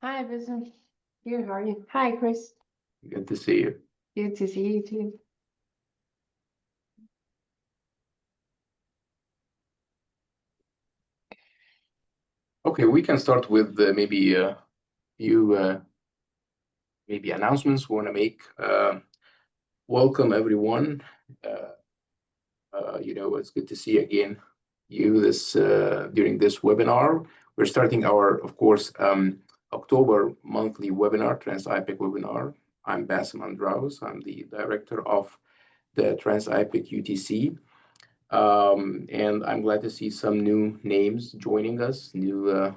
Hi, Vincent. Here, how are you? Hi, Chris. Good to see you. Good to see you too. Okay, we can start with maybe a few maybe announcements we want to make. Welcome everyone. It's good to see again you this during this webinar. We're starting our, of course, October monthly webinar, TRANS-IPIC webinar. I'm Bassem Andraus. I'm the director of the TRANS-IPIC UTC. And I'm glad to see some new names joining us, new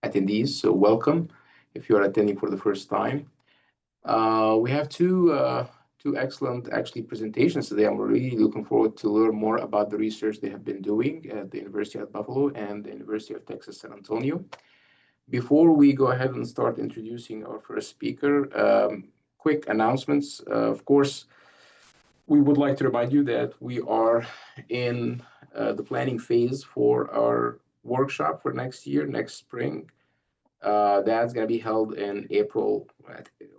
attendees. So welcome if you are attending for the first time. We have two excellent actually presentations today. I'm really looking forward to learn more about the research they have been doing at the University of Buffalo and the University of Texas San Antonio. Before we go ahead and start introducing our first speaker, quick announcements. Of course, we would like to remind you that we are in the planning phase for our workshop for next year, next spring. That's going to be held in April,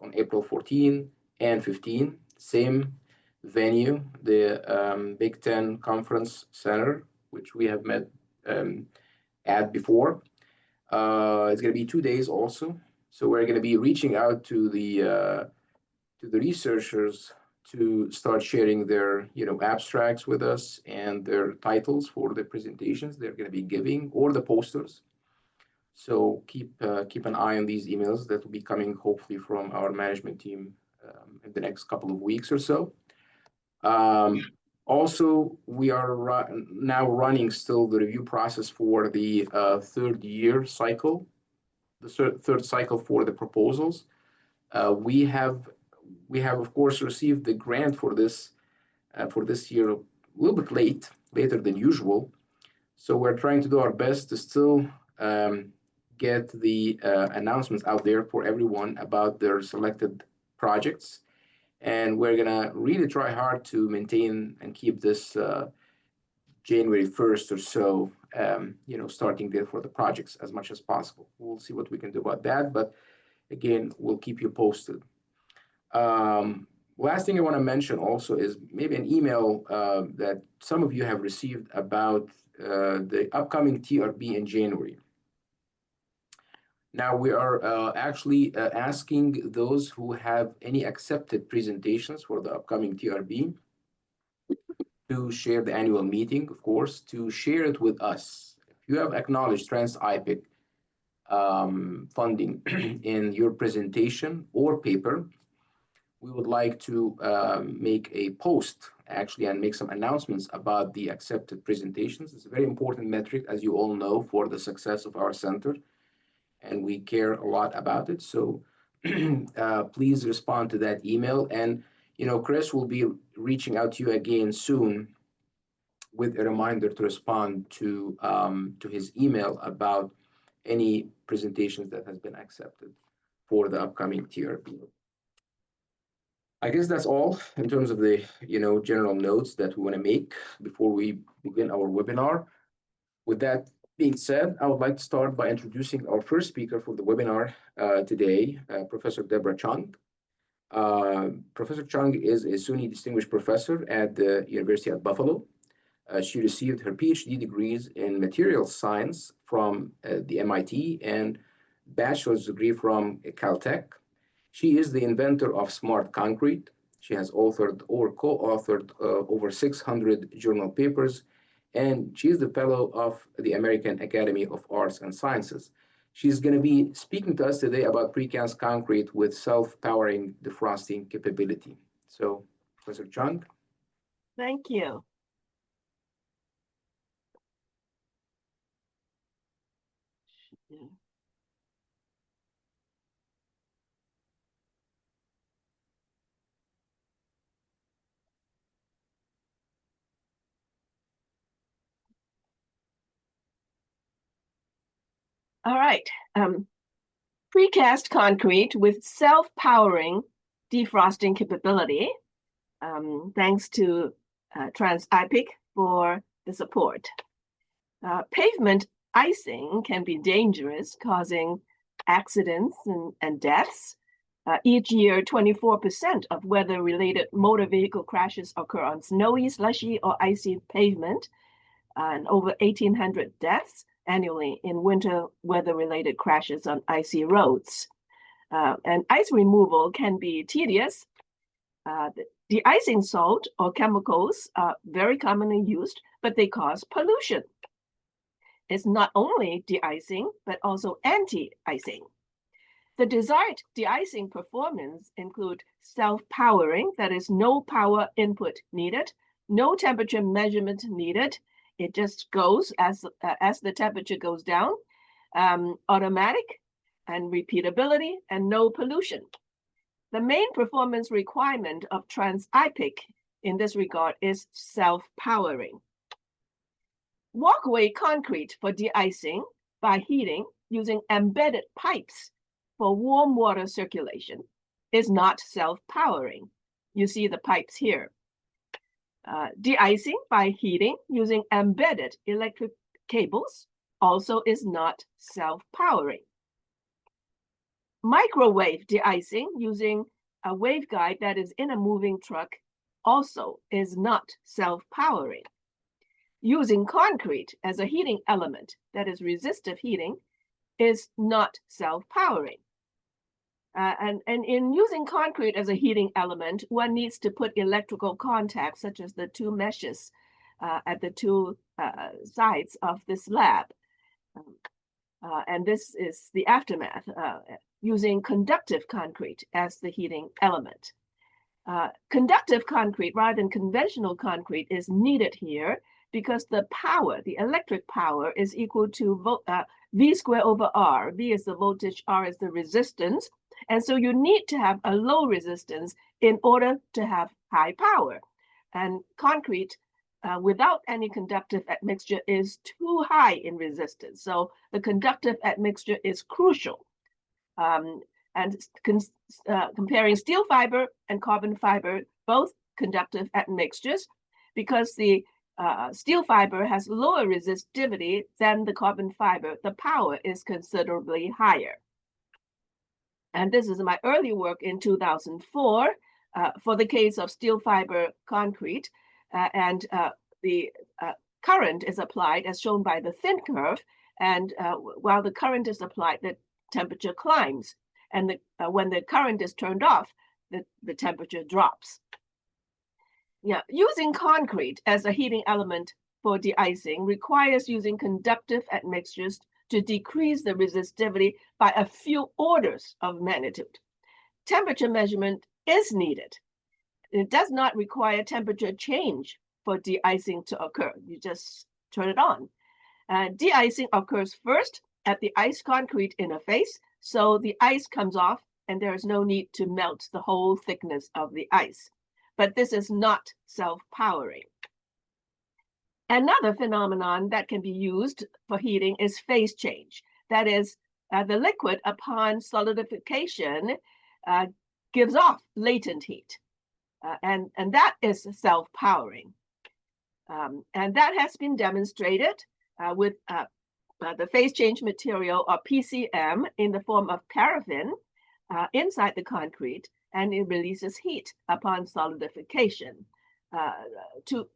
on April 14 and 15, same venue, the Big Ten Conference Center, which we have met at before. It's going to be 2 days also. So we're going to be reaching out to the researchers to start sharing their abstracts with us and their titles for the presentations they're going to be giving or the posters. So keep an eye on these emails that will be coming hopefully from our management team in the next couple of weeks or so. Also, we are now running still the review process for the third year cycle, the third cycle for the proposals. We have of course received the grant for this year a little bit later than usual. So we're trying to do our best to still get the announcements out there for everyone about their selected projects. And we're gonna really try hard to maintain and keep this January 1st or so, starting there for the projects as much as possible. We'll see what we can do about that, but again, we'll keep you posted. Last thing I want to mention also is maybe an email that some of you have received about the upcoming TRB in January. Now we are actually asking those who have any accepted presentations for the upcoming TRB to share the annual meeting, of course, to share it with us. If you have acknowledged TRANS-IPIC funding in your presentation or paper, we would like to make a post actually and make some announcements about the accepted presentations. It's a very important metric, as you all know, for the success of our center, and we care a lot about it. So please respond to that email. And Chris will be reaching out to you again soon with a reminder to respond to his email about any presentations that has been accepted for the upcoming TRB. I guess that's all in terms of the general notes that we want to make before we begin our webinar. With that being said, I would like to start by introducing our first speaker for the webinar today, Professor Deborah Chung. Professor Chung is a SUNY Distinguished Professor at the University of Buffalo. She received her PhD degrees in Materials Science from the MIT and bachelor's degree from Caltech. She is the inventor of smart concrete. She has authored or co-authored over 600 journal papers, and she is the fellow of the American Academy of Arts and Sciences. She's going to be speaking to us today about precast concrete with self-powering defrosting capability. So, Professor Chung. Thank you. Yeah. All right. Precast concrete with self-powering defrosting capability. Thanks to TRANS-IPIC for the support. Pavement icing can be dangerous, causing accidents and deaths. Each year, 24% of weather-related motor vehicle crashes occur on snowy, slushy, or icy pavement, and over 1,800 deaths annually in winter weather-related crashes on icy roads. And ice removal can be tedious. De-icing salt or chemicals are very commonly used, but they cause pollution. It's not only de-icing, but also anti-icing. The desired de-icing performance include self-powering, that is no power input needed, no temperature measurement needed. It just goes as the temperature goes down, automatic and repeatability, and no pollution. The main performance requirement of TRANS-IPIC in this regard is self-powering. Walkway concrete for de-icing by heating using embedded pipes for warm water circulation is not self-powering. You see the pipes here. De-icing by heating using embedded electric cables also is not self-powering. Microwave de-icing using a waveguide that is in a moving truck also is not self-powering. Using concrete as a heating element that is resistive heating is not self-powering. And in using concrete as a heating element, one needs to put electrical contacts, such as the two meshes at the two sides of this slab. And this is the aftermath, using conductive concrete as the heating element. Conductive concrete, rather than conventional concrete, is needed here because the power, the electric power, is equal to V squared over R. V is the voltage, R is the resistance. And so you need to have a low resistance in order to have high power. And concrete without any conductive admixture is too high in resistance. So the conductive admixture is crucial. Comparing steel fiber and carbon fiber, both conductive admixtures, because the steel fiber has lower resistivity than the carbon fiber, the power is considerably higher. And this is my early work in 2004 for the case of steel fiber concrete. The current is applied as shown by the thin curve. And while the current is applied, the temperature climbs. And when the current is turned off, the temperature drops. Yeah, using concrete as a heating element for de-icing requires using conductive admixtures to decrease the resistivity by a few orders of magnitude. Temperature measurement is needed. It does not require temperature change for de-icing to occur. You just turn it on. De-icing occurs first at the ice concrete interface, so the ice comes off and there is no need to melt the whole thickness of the ice. But this is not self-powering. Another phenomenon that can be used for heating is phase change. That is, the liquid upon solidification gives off latent heat. And that is self-powering. And that has been demonstrated with the phase change material, or PCM, in the form of paraffin inside the concrete, and it releases heat upon solidification. Two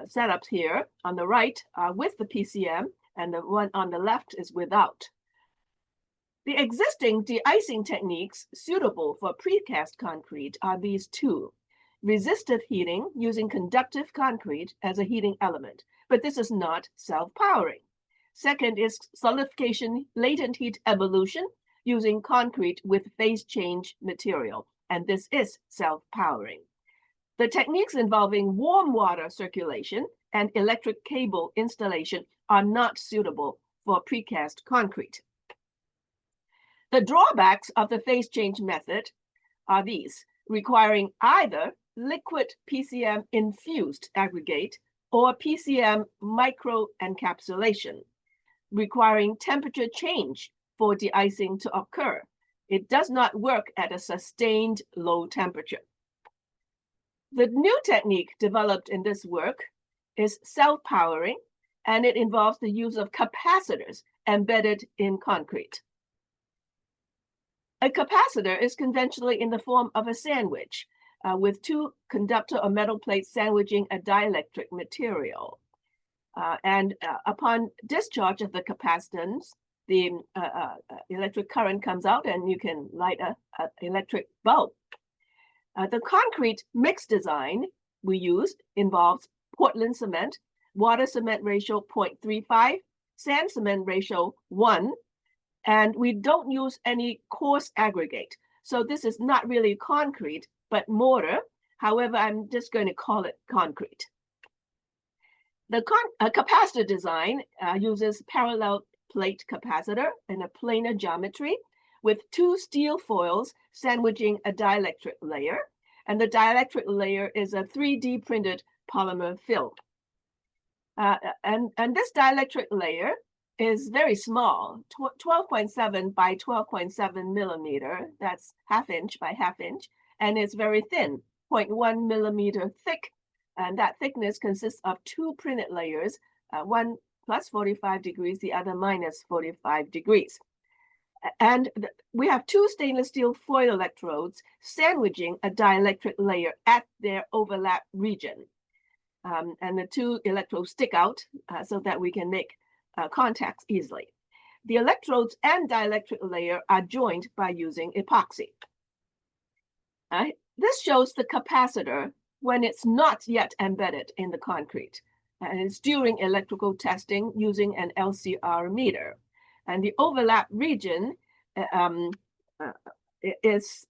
setups here on the right are with the PCM, and the one on the left is without. The existing de-icing techniques suitable for precast concrete are these two: resistive heating using conductive concrete as a heating element, but this is not self-powering. Second is solidification latent heat evolution using concrete with phase change material, and this is self-powering. The techniques involving warm water circulation and electric cable installation are not suitable for precast concrete. The drawbacks of the phase change method are these: requiring either liquid PCM infused aggregate or PCM micro encapsulation, requiring temperature change for de-icing to occur. It does not work at a sustained low temperature. The new technique developed in this work is self-powering, and it involves the use of capacitors embedded in concrete. A capacitor is conventionally in the form of a sandwich with two conductor or metal plates sandwiching a dielectric material. Upon discharge of the capacitance, the electric current comes out and you can light an electric bulb. The concrete mix design we used involves Portland cement, water cement ratio 0.35, sand cement ratio 1, and we don't use any coarse aggregate. So this is not really concrete, but mortar. However, I'm just going to call it concrete. The capacitor design uses parallel plate capacitor in a planar geometry with two steel foils sandwiching a dielectric layer. And the dielectric layer is a 3D printed polymer film. And this dielectric layer is very small, 12.7 by 12.7 millimeter. That's ½ inch by ½ inch. And it's very thin, 0.1 millimeter thick. And that thickness consists of two printed layers, one plus 45 degrees, the other minus 45 degrees. And we have two stainless steel foil electrodes sandwiching a dielectric layer at their overlap region. And the two electrodes stick out so that we can make contacts easily. The electrodes and dielectric layer are joined by using epoxy. This shows the capacitor when it's not yet embedded in the concrete. And it's during electrical testing using an LCR meter. And the overlap region is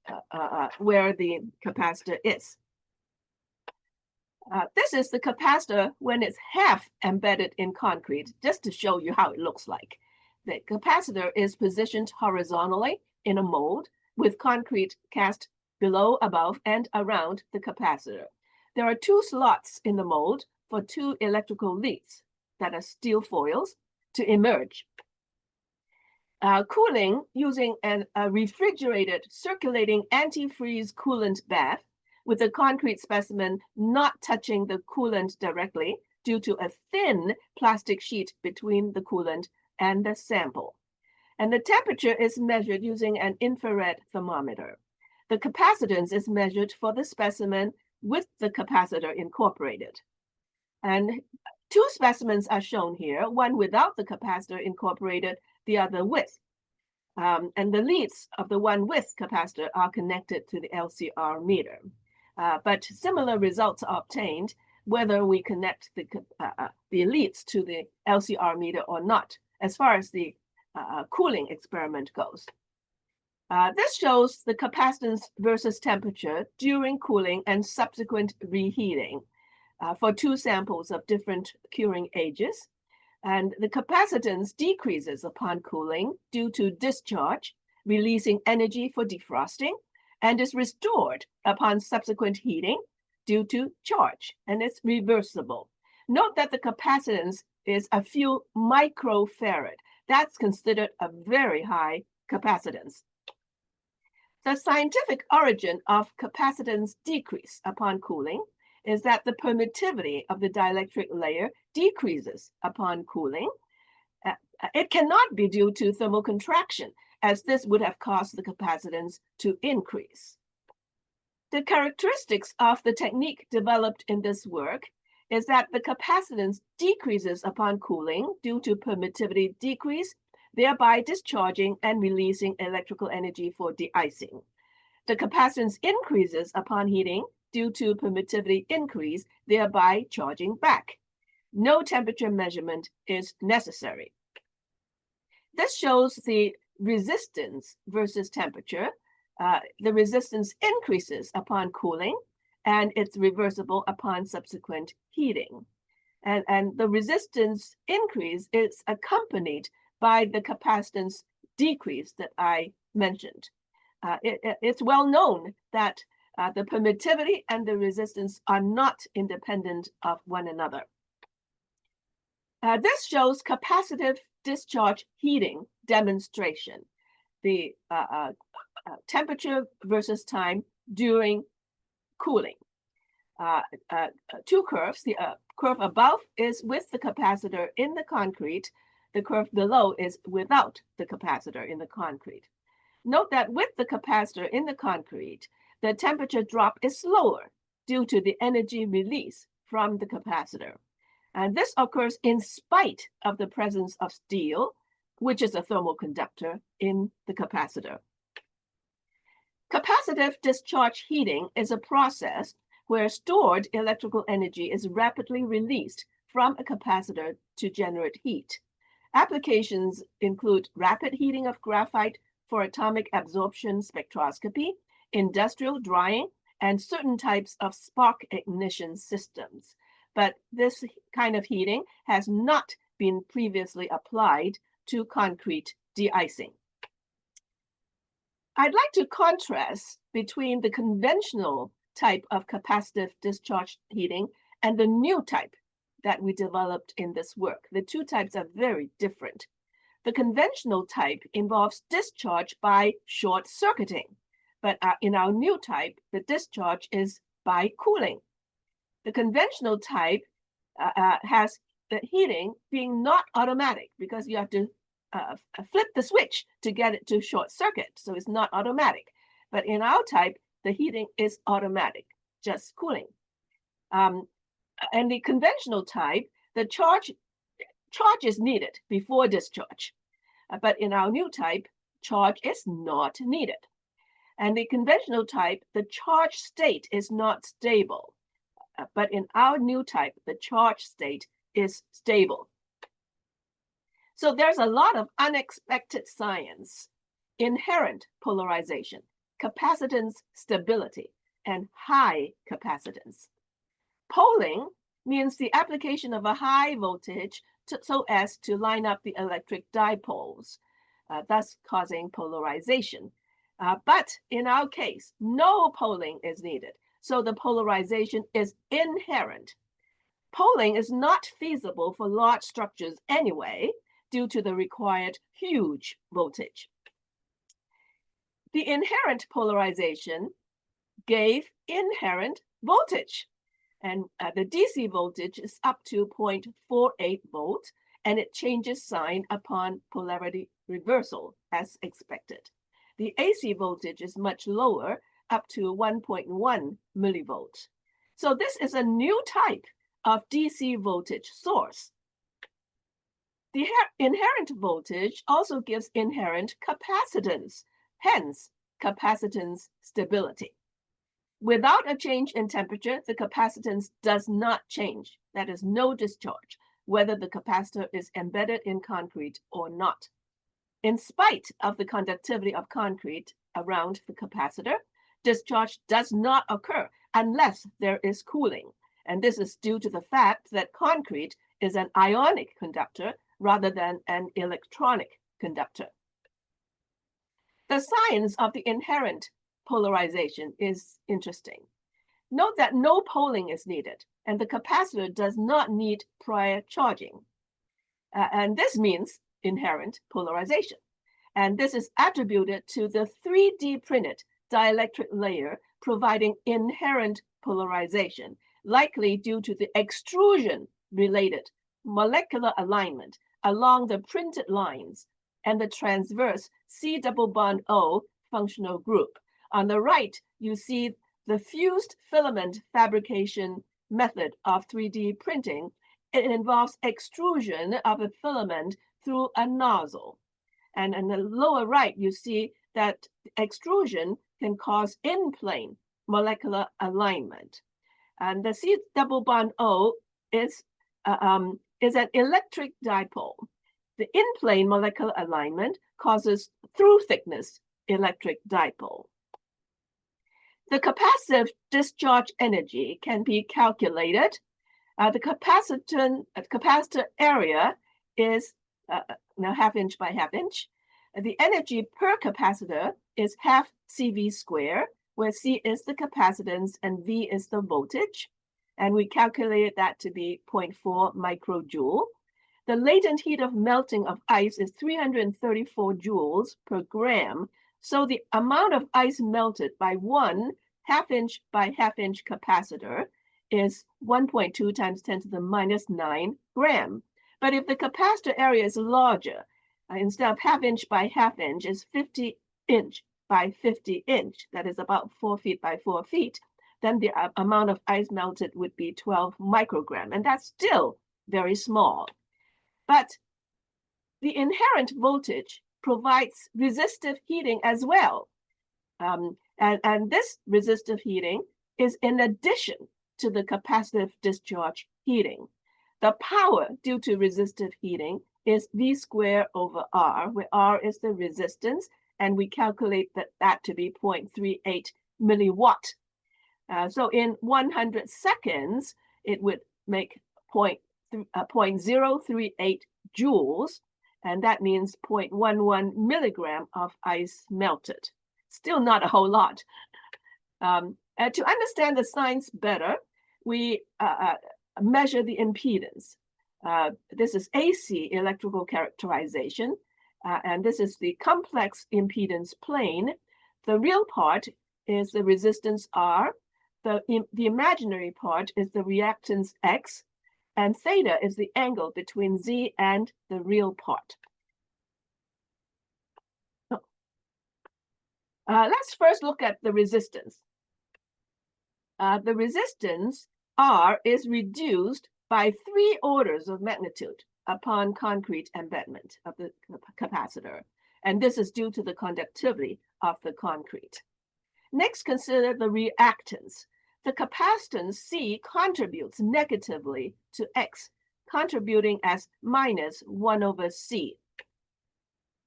where the capacitor is. This is the capacitor when it's half embedded in concrete, just to show you how it looks like. The capacitor is positioned horizontally in a mold with concrete cast below, above, and around the capacitor. There are two slots in the mold for two electrical leads that are steel foils to emerge. Cooling using a refrigerated circulating antifreeze coolant bath with the concrete specimen not touching the coolant directly due to a thin plastic sheet between the coolant and the sample. And the temperature is measured using an infrared thermometer. The capacitance is measured for the specimen with the capacitor incorporated. And two specimens are shown here, one without the capacitor incorporated, the other with. And the leads of the one with capacitor are connected to the LCR meter. But similar results are obtained whether we connect the leads to the LCR meter or not, as far as the cooling experiment goes. This shows the capacitance versus temperature during cooling and subsequent reheating for two samples of different curing ages. And the capacitance decreases upon cooling due to discharge, releasing energy for defrosting, and is restored upon subsequent heating due to charge, and it's reversible. Note that the capacitance is a few microfarad. That's considered a very high capacitance. The scientific origin of capacitance decrease upon cooling is that the permittivity of the dielectric layer decreases upon cooling. It cannot be due to thermal contraction, as this would have caused the capacitance to increase. The characteristics of the technique developed in this work is that the capacitance decreases upon cooling due to permittivity decrease, thereby discharging and releasing electrical energy for de-icing. The capacitance increases upon heating due to permittivity increase, thereby charging back. No temperature measurement is necessary. This shows the resistance versus temperature. The resistance increases upon cooling, and it's reversible upon subsequent heating. And the resistance increase is accompanied by the capacitance decrease that I mentioned. It's well known that the permittivity and the resistance are not independent of one another. This shows capacitive discharge heating demonstration, the temperature versus time during cooling. Two curves. The curve above is with the capacitor in the concrete. The curve below is without the capacitor in the concrete. Note that with the capacitor in the concrete, the temperature drop is slower due to the energy release from the capacitor. And this occurs in spite of the presence of steel, which is a thermal conductor in the capacitor. Capacitive discharge heating is a process where stored electrical energy is rapidly released from a capacitor to generate heat. Applications include rapid heating of graphite for atomic absorption spectroscopy, industrial drying, and certain types of spark ignition systems. But this kind of heating has not been previously applied to concrete de-icing. I'd like to contrast between the conventional type of capacitive discharge heating and the new type that we developed in this work. The two types are very different. The conventional type involves discharge by short circuiting, but in our new type, the discharge is by cooling. The conventional type has the heating being not automatic because you have to flip the switch to get it to short circuit, so it's not automatic. But in our type, the heating is automatic, just cooling. And the conventional type, the charge is needed before discharge. But in our new type, charge is not needed. And the conventional type, the charge state is not stable. But in our new type, the charge state is stable. So there's a lot of unexpected science, inherent polarization, capacitance stability, and high capacitance. Poling means the application of a high voltage so as to line up the electric dipoles, thus causing polarization. But in our case, no poling is needed, so the polarization is inherent. Poling is not feasible for large structures anyway, due to the required huge voltage. The inherent polarization gave inherent voltage. And the DC voltage is up to 0.48 volt, and it changes sign upon polarity reversal as expected. The AC voltage is much lower, up to 1.1 millivolts. So this is a new type of DC voltage source. The inherent voltage also gives inherent capacitance, hence capacitance stability. Without a change in temperature, the capacitance does not change. That is no discharge, whether the capacitor is embedded in concrete or not. In spite of the conductivity of concrete around the capacitor, discharge does not occur unless there is cooling. And this is due to the fact that concrete is an ionic conductor rather than an electronic conductor. The science of the inherent polarization is interesting. Note that no poling is needed, and the capacitor does not need prior charging. And this means inherent polarization. And this is attributed to the 3D printed dielectric layer providing inherent polarization, likely due to the extrusion-related molecular alignment along the printed lines and the transverse C double bond O functional group. On the right, you see the fused filament fabrication method of 3D printing. It involves extrusion of a filament through a nozzle. And in the lower right, you see that extrusion can cause in-plane molecular alignment. And the C double bond O is an electric dipole. The in-plane molecular alignment causes through thickness electric dipole. The capacitive discharge energy can be calculated. The capacitor area is now ½ inch by ½ inch. The energy per capacitor is half CV squared, where C is the capacitance and V is the voltage. And we calculated that to be 0.4 microjoule. The latent heat of melting of ice is 334 joules per gram. So the amount of ice melted by one ½ inch by ½ inch capacitor is 1.2 times 10 to the minus 9 gram. But if the capacitor area is larger, instead of ½ inch by ½ inch is 50 inch by 50 inch, that is about 4 feet by 4 feet, then the amount of ice melted would be 12 microgram, and that's still very small. But the inherent voltage provides resistive heating as well. And this resistive heating is in addition to the capacitive discharge heating. The power due to resistive heating is V squared over R, where R is the resistance, and we calculate that to be 0.38 milliwatt. So in 100 seconds, it would make 0.038 joules, and that means 0.11 milligram of ice melted. Still not a whole lot. To understand the science better, we measure the impedance. This is AC, electrical characterization, and this is the complex impedance plane. The real part is the resistance R, the imaginary part is the reactance X, and theta is the angle between Z and the real part. Let's first look at the resistance. The resistance R is reduced by 3 orders of magnitude upon concrete embedment of the capacitor, and this is due to the conductivity of the concrete. Next, consider the reactance. The capacitance C contributes negatively to X, contributing as minus 1 over C.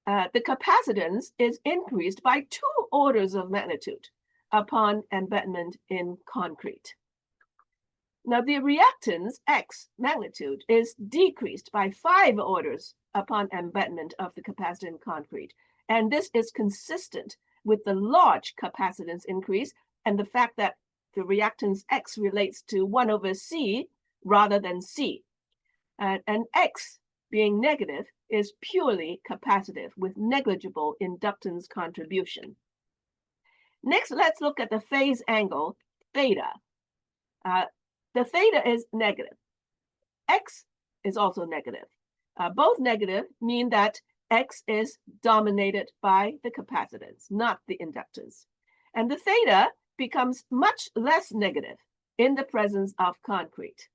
The capacitance is increased by 2 orders of magnitude upon embedment in concrete. Now, the reactance X magnitude is decreased by 5 orders upon embedment of the capacitor in concrete, and this is consistent with the large capacitance increase and the fact that the reactance X relates to 1 over C rather than C. And X, being negative, is purely capacitive with negligible inductance contribution. Next, let's look at the phase angle, theta. The theta is negative. X is also negative. Both negative mean that X is dominated by the capacitance, not the inductance. And the theta becomes much less negative in the presence of concrete.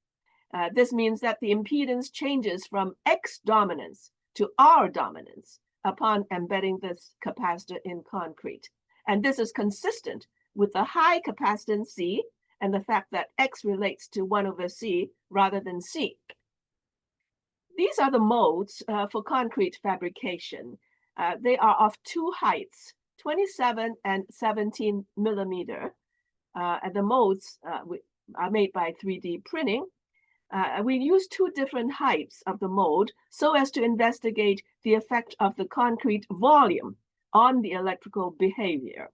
This means that the impedance changes from X dominance to R dominance upon embedding this capacitor in concrete. And this is consistent with the high capacitance C and the fact that X relates to 1 over C rather than C. These are the modes for concrete fabrication. They are of 2 heights, 27 and 17 millimeter. And the modes are made by 3D printing. We use 2 different heights of the mold so as to investigate the effect of the concrete volume on the electrical behavior.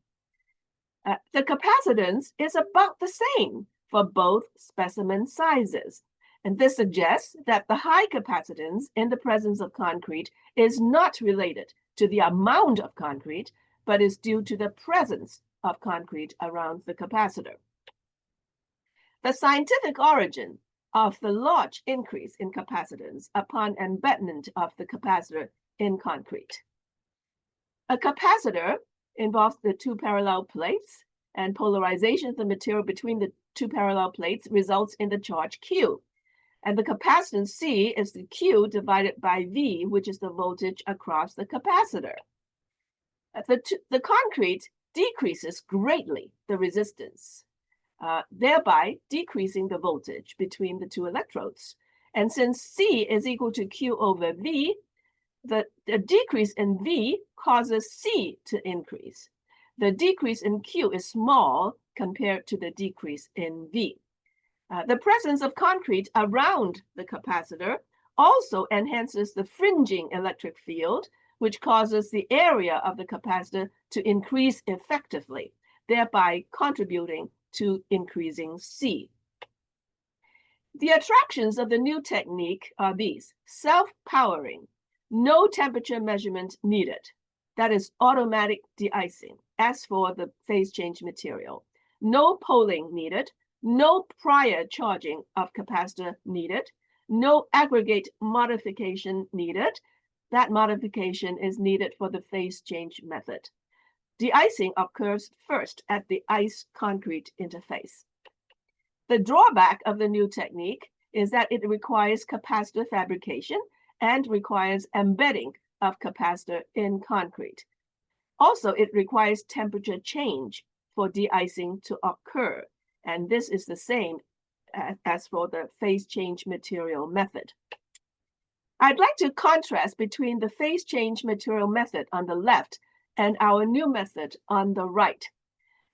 The capacitance is about the same for both specimen sizes. And this suggests that the high capacitance in the presence of concrete is not related to the amount of concrete, but is due to the presence of concrete around the capacitor. The scientific origin of the large increase in capacitance upon embedment of the capacitor in concrete. A capacitor involves the 2 parallel plates, and polarization of the material between the 2 parallel plates results in the charge Q. And the capacitance C is the Q divided by V, which is the voltage across the capacitor. The concrete decreases greatly the resistance, thereby decreasing the voltage between the 2 electrodes. And since C is equal to Q over V, the decrease in V causes C to increase. The decrease in Q is small compared to the decrease in V. The presence of concrete around the capacitor also enhances the fringing electric field, which causes the area of the capacitor to increase effectively, thereby contributing to increasing C. The attractions of the new technique are these: self-powering, no temperature measurement needed, that is automatic de-icing, as for the phase change material, no poling needed, no prior charging of capacitor needed, no aggregate modification needed. That modification is needed for the phase change method. De-icing occurs first at the ice-concrete interface. The drawback of the new technique is that it requires capacitor fabrication and requires embedding of capacitor in concrete. Also, it requires temperature change for de-icing to occur, and this is the same as for the phase change material method. I'd like to contrast between the phase change material method on the left and our new method on the right.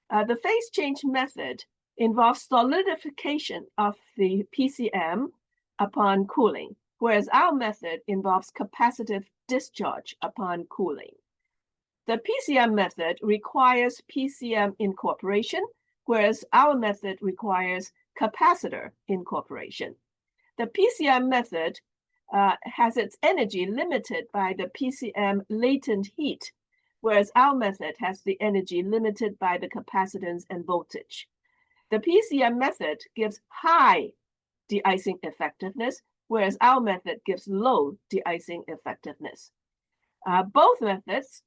The phase change method involves solidification of the PCM upon cooling, whereas our method involves capacitive discharge upon cooling. The PCM method requires PCM incorporation, whereas our method requires capacitor incorporation. The PCM method has its energy limited by the PCM latent heat, whereas our method has the energy limited by the capacitance and voltage. The PCM method gives high de-icing effectiveness, whereas our method gives low de-icing effectiveness. Both methods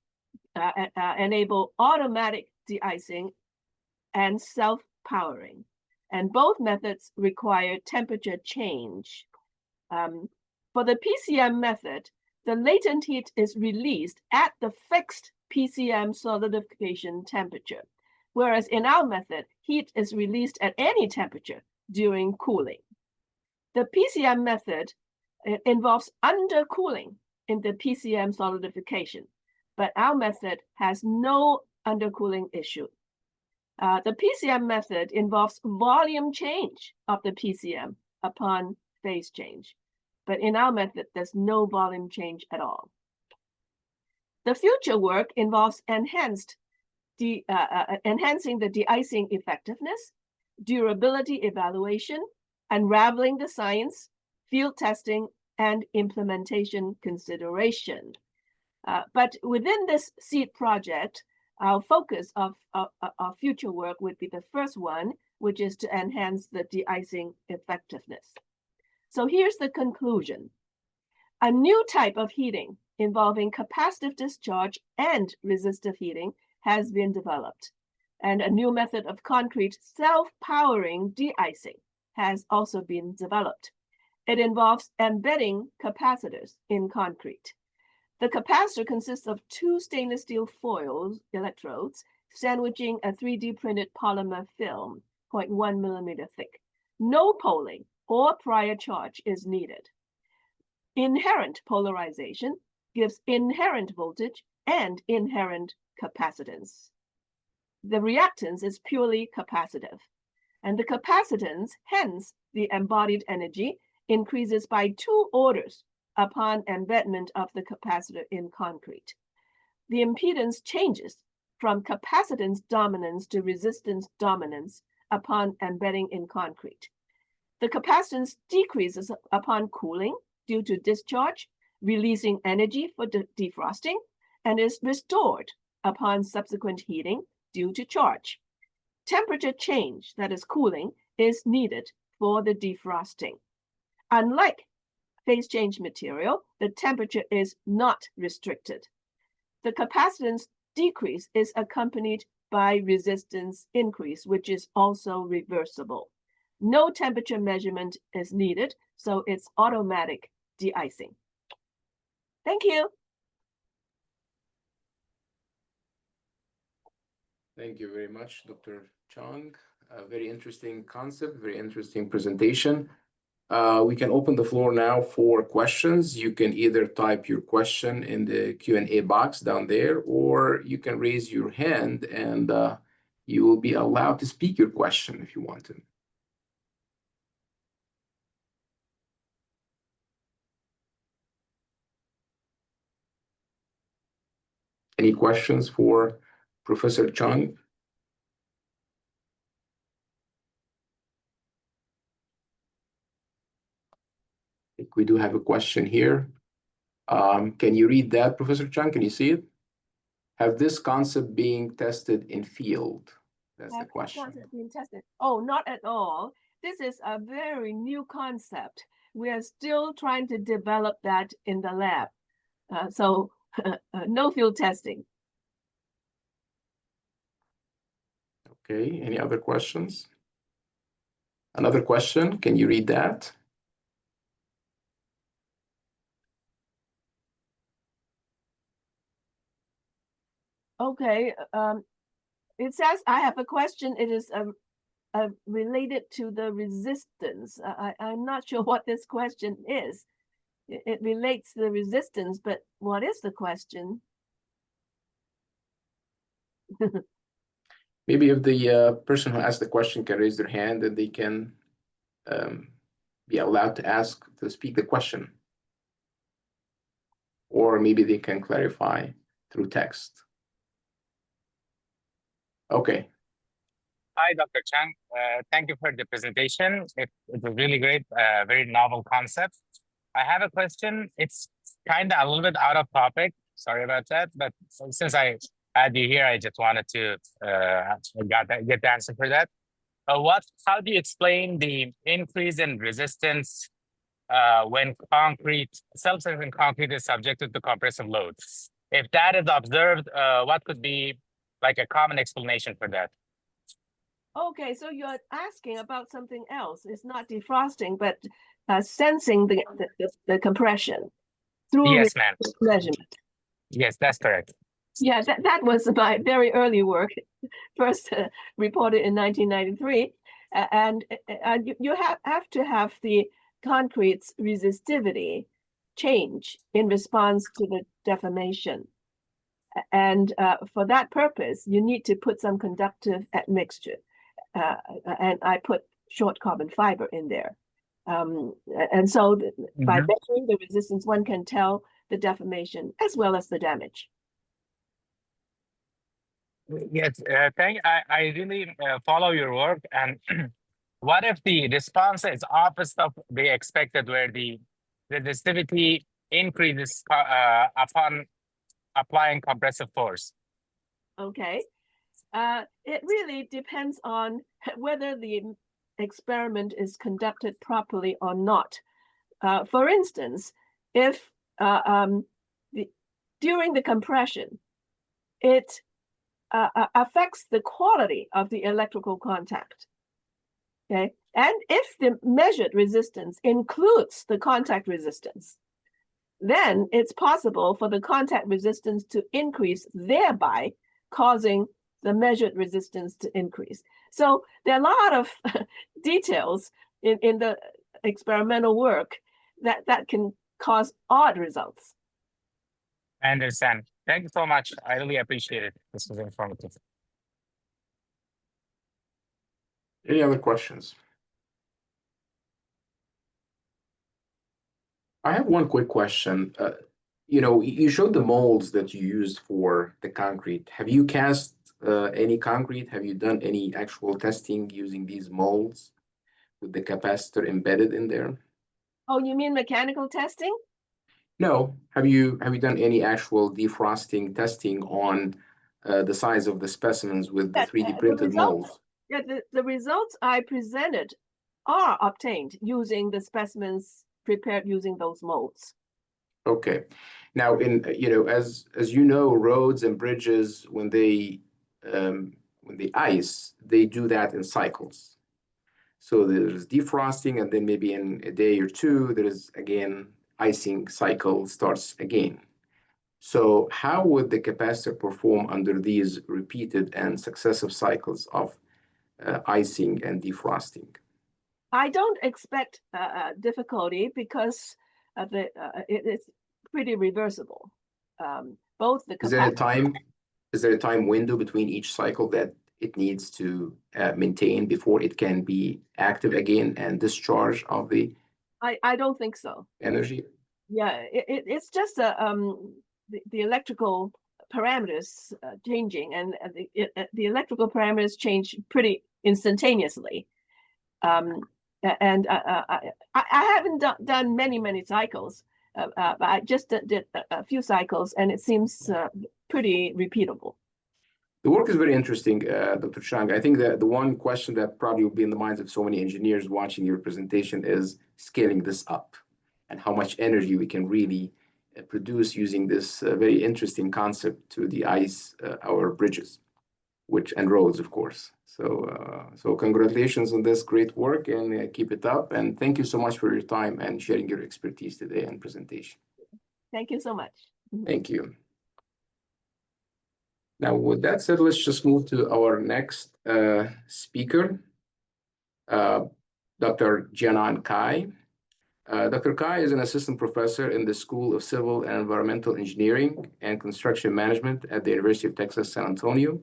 enable automatic de-icing and self-powering, and both methods require temperature change. For the PCM method, the latent heat is released at the fixed PCM solidification temperature, whereas in our method, heat is released at any temperature during cooling. The PCM method involves undercooling in the PCM solidification, but our method has no undercooling issue. The PCM method involves volume change of the PCM upon phase change, but in our method, there's no volume change at all. The future work involves enhancing the de-icing effectiveness, durability evaluation, unraveling the science, field testing, and implementation consideration. But within this seed project, our focus of our future work would be the first one, which is to enhance the de-icing effectiveness. So here's the conclusion. A new type of heating involving capacitive discharge and resistive heating has been developed, and a new method of concrete self-powering de-icing has also been developed. It involves embedding capacitors in concrete. The capacitor consists of two stainless steel foil electrodes sandwiching a 3D printed polymer film, 0.1 millimeter thick. No poling or prior charge is needed. Inherent polarization gives inherent voltage and inherent capacitance. The reactance is purely capacitive, and the capacitance, hence the embodied energy, increases by 2 orders upon embedment of the capacitor in concrete. The impedance changes from capacitance dominance to resistance dominance upon embedding in concrete. The capacitance decreases upon cooling due to discharge, releasing energy for defrosting, and is restored upon subsequent heating due to charge. Temperature change, that is cooling, is needed for the defrosting. Unlike phase change material, the temperature is not restricted. The capacitance decrease is accompanied by resistance increase, which is also reversible. No temperature measurement is needed, so it's automatic de-icing. Thank you. Thank you very much, Dr. Chung. A very interesting concept, very interesting presentation. We can open the floor now for questions. You can either type your question in the Q&A box down there, or you can raise your hand and you will be allowed to speak your question if you want to. Any questions for Professor Chung? I think we do have a question here. Can you read that, Professor Chung? Can you see it? Have this concept being tested in field? That's the question. Concept being tested? Oh, not at all. This is a very new concept. We are still trying to develop that in the lab. So no field testing. Okay, any other questions? Another question, can you read that? Okay, it says, I have a question. It is related to the resistance. I'm not sure what this question is. It relates to the resistance, but what is the question? Maybe if the person who asked the question can raise their hand, and they can be allowed to speak the question. Or maybe they can clarify through text. Okay. Hi, Dr. Chung. Thank you for the presentation. It was really great, very novel concept. I have a question. It's kind of a little bit out of topic. Sorry about that. But since I had you here, I just wanted to get the answer for that. How do you explain the increase in resistance when substance in concrete is subjected to compressive loads? If that is observed, what could be like a common explanation for that? Okay, so you're asking about something else. It's not defrosting, but sensing the compression through Yes, ma'am. measurement. Yes, that's correct. Yeah, that was my very early work, first reported in 1993. And you have to have the concrete's resistivity change in response to the deformation. And for that purpose, you need to put some conductive admixture. And I put short carbon fiber in there. And so by measuring the resistance, one can tell the deformation as well as the damage. Yes, I really follow your work. And what if the response is opposite of the expected, where the resistivity increases upon applying compressive force? Okay. It really depends on whether the experiment is conducted properly or not. For instance, if during the compression, it affects the quality of the electrical contact. Okay, and if the measured resistance includes the contact resistance, then it's possible for the contact resistance to increase, thereby causing the measured resistance to increase. So there are a lot of details in the experimental work that can cause odd results. I understand. Thank you so much. I really appreciate it. This was informative. Any other questions? I have one quick question. You showed the molds that you used for the concrete. Have you cast any concrete? Have you done any actual testing using these molds with the capacitor embedded in there? Oh, you mean mechanical testing? No. Have you done any actual defrosting testing on the size of the specimens with the 3D printed molds? Yeah, the results I presented are obtained using the specimens prepared using those molds. Okay. Now, as you know, roads and bridges, when they ice, they do that in cycles. So there's defrosting, and then maybe in a day or two, there is again icing cycle starts again. So how would the capacitor perform under these repeated and successive cycles of icing and defrosting? I don't expect difficulty because it's pretty reversible. Both the Is there a time window between each cycle that it needs to maintain before it can be active again and discharge of the I don't think so. energy? Yeah, it's just the electrical parameters changing, and the electrical parameters change pretty instantaneously. And I haven't done many cycles, but I just did a few cycles, and it seems pretty repeatable. The work is very interesting, Dr. Chung. I think that the one question that probably will be in the minds of so many engineers watching your presentation is scaling this up and how much energy we can really produce using this very interesting concept to de-ice our bridges. and roads, of course. So congratulations on this great work, and keep it up. And thank you so much for your time and sharing your expertise today and presentation. Thank you so much. Thank you. Now, with that said, let's just move to our next speaker, Dr. Jiannan Cai. Dr. Cai is an assistant professor in the School of Civil and Environmental Engineering and Construction Management at the University of Texas, San Antonio.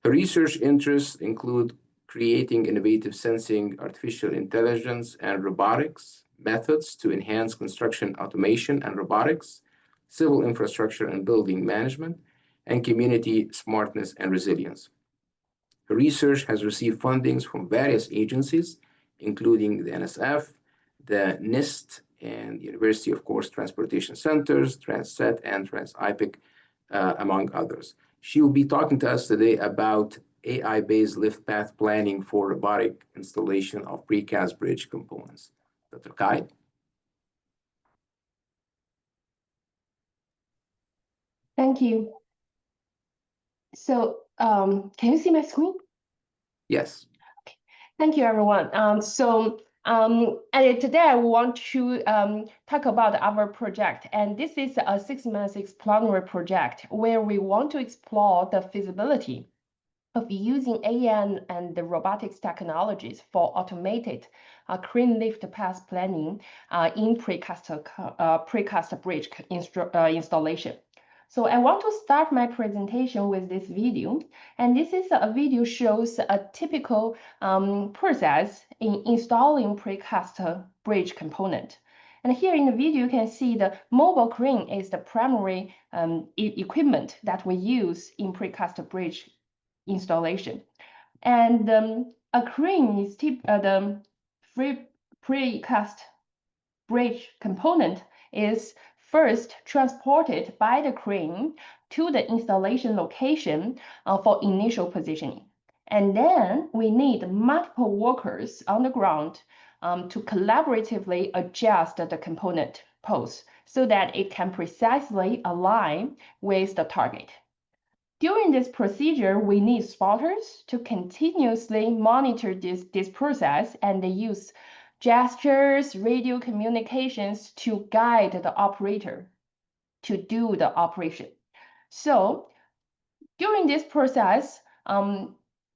Her research interests include creating innovative sensing, artificial intelligence, and robotics methods to enhance construction automation and robotics, civil infrastructure and building management, and community smartness and resilience. Her research has received fundings from various agencies, including the NSF, the NIST, and University, of course, Transportation Centers, Transset, and TRANS-IPIC, among others. She will be talking to us today about AI-based lift path planning for robotic installation of precast bridge components. Dr. Cai? Thank you. So, can you see my screen? Yes. Thank you, everyone. And today I want to talk about our project. And this is a 6-month exploratory project where we want to explore the feasibility of using AI and the robotics technologies for automated crane lift path planning in precast bridge installation. So I want to start my presentation with this video. And this is a video shows a typical process in installing precast bridge component. And here in the video, you can see the mobile crane is the primary equipment that we use in precast bridge installation. And a crane is the precast bridge component is first transported by the crane to the installation location for initial positioning. And then we need multiple workers on the ground to collaboratively adjust the component pose so that it can precisely align with the target. During this procedure, we need spotters to continuously monitor this process, and they use gestures, radio communications to guide the operator to do the operation. So during this process,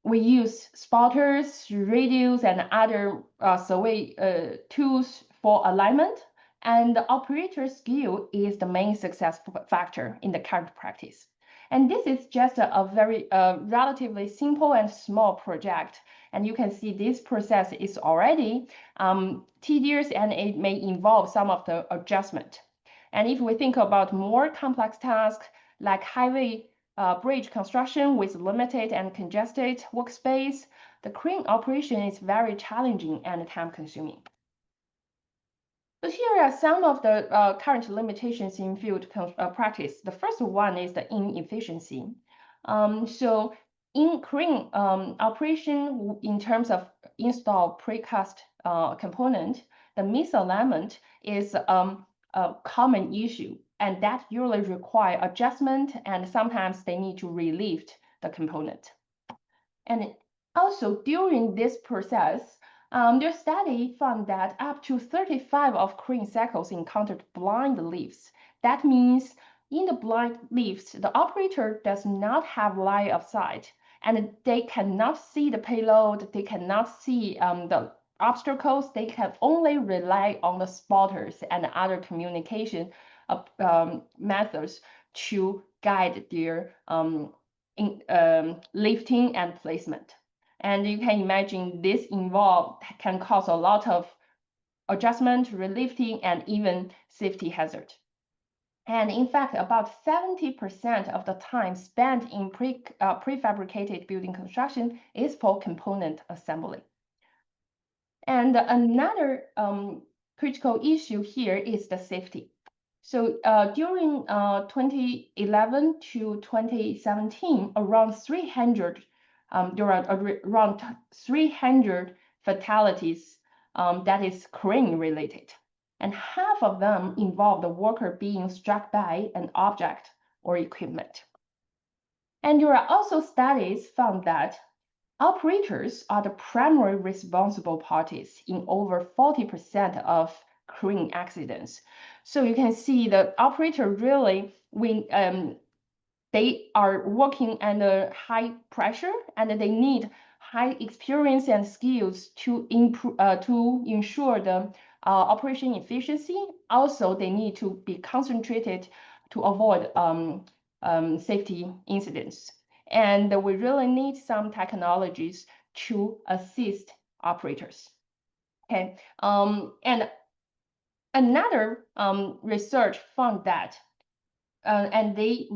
we use spotters, radios, and other survey tools for alignment, and the operator skill is the main success factor in the current practice. And this is just a very relatively simple and small project. And you can see this process is already tedious, and it may involve some of the adjustment. And if we think about more complex tasks like highway bridge construction with limited and congested workspace, the crane operation is very challenging and time-consuming. But here are some of the current limitations in field practice. The first one is the inefficiency. So in crane operation, in terms of install precast component, the misalignment is a common issue, and that usually require adjustment, and sometimes they need to relift the component. And also during this process, their study found that up to 35 of crane cycles encountered blind lifts. That means in the blind lifts, the operator does not have line of sight, and they cannot see the payload, they cannot see the obstacles, they can only rely on the spotters and other communication methods to guide their lifting and placement. And you can imagine this can cause a lot of adjustment, relifting, and even safety hazard. And in fact, about 70% of the time spent in prefabricated building construction is for component assembly. And another critical issue here is the safety. So during 2011 to 2017, around 300 there are around 300 fatalities that is crane related, and half of them involve the worker being struck by an object or equipment. And there are also studies found that operators are the primary responsible parties in over 40% of crane accidents. So you can see the operator really, when they are working under high pressure and they need high experience and skills to improve to ensure the operation efficiency. Also, they need to be concentrated to avoid safety incidents. And we really need some technologies to assist operators. Okay, and another research found that, and they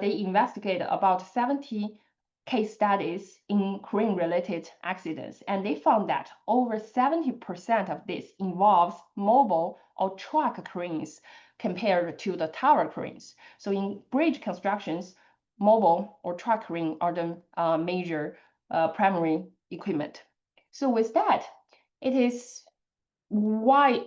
investigated about 70 case studies in crane-related accidents, and they found that over 70% of this involves mobile or truck cranes compared to the tower cranes. So in bridge constructions, mobile or truck crane are the major primary equipment. So with that, it is wide